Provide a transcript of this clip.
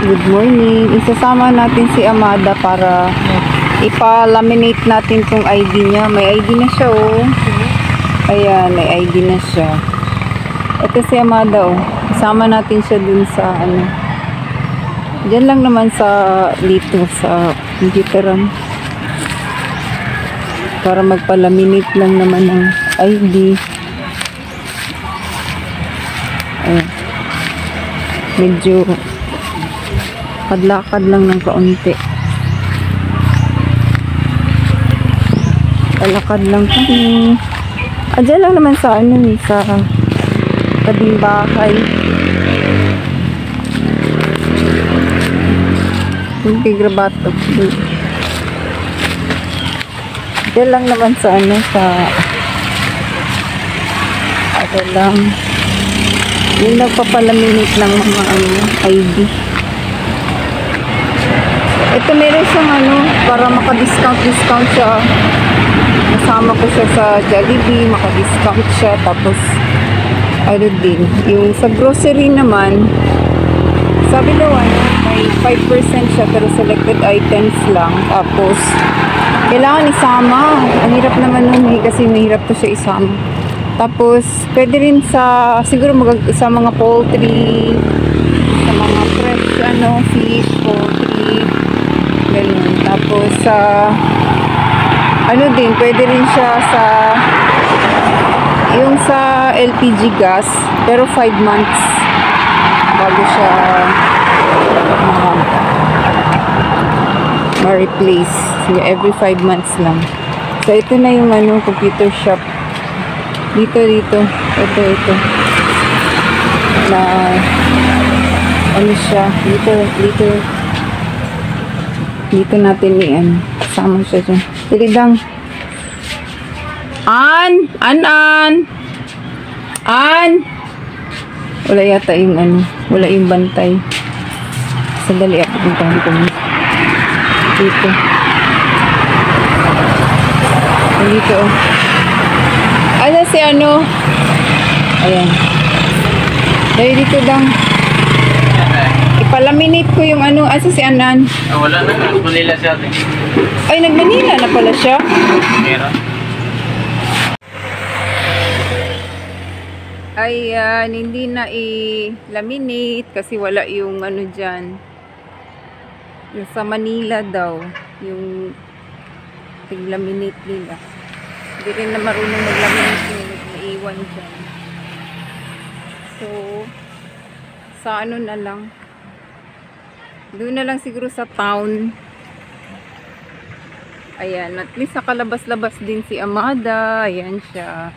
Good morning. Isasama natin si Amada para ipa-laminate natin tong ID niya. May ID na siya, oh. Ayan, may ID na siya. Ito si Amada, oh. Isama natin siya dun sa, ano. Diyan lang naman sa, dito, sa computeran. Para magpa-laminate lang naman ng ID. Ayan. Medyo lakad lang ng kaunti. Lakad lang kami. Diyan lang naman sa ano eh, sa tabing bahay. Hindi grabato. Diyan lang naman sa ano, sa ano lang. Yung nagpapalaminate ng mga ano, ID. Ito meron siyang ano, para maka-discount siya. Nasama ko siya sa Jollibee, maka-discount siya. Tapos, ano din, yung sa grocery naman, sabi daw ano, may 5% siya, pero selected items lang. Tapos, kailangan isama. Ang hirap naman nun eh, kasi mahirap to siya isama. Tapos, pwede rin sa, siguro sa mga poultry, sa mga fresh, ano, fish, poultry, ganun. Tapos, sa, ano din, pwede rin siya sa, yung sa LPG gas, pero 5 months, bago siya, ma-replace. So, every 5 months lang. So, ito na yung, ano, computer shop. Dito. Ito. Na, ano siya, dito natin i-an. Kasama siya dyan. Tilidang. An! Wala yata yung ano, wala yung bantay. Sandali ako, puntahan ko mo. Dito. Dito, oh. Ano si ano? Ayan. Dahil dito dang. Ipalaminate ko yung ano. Asa si Anan? Wala na. Nag-Manila siya. Ay, nag-Manila na pala siya. Meron. Ayan, hindi na i-laminate kasi wala yung ano dyan. Yung sa Manila daw. Yung tig-laminate nila. Hindi rin na marunong mag-laminate yung naiiwan dyan. So, sa ano na lang. Doon na lang siguro sa town. Ayan, at least nakalabas-labas din si Amada. Ayan siya.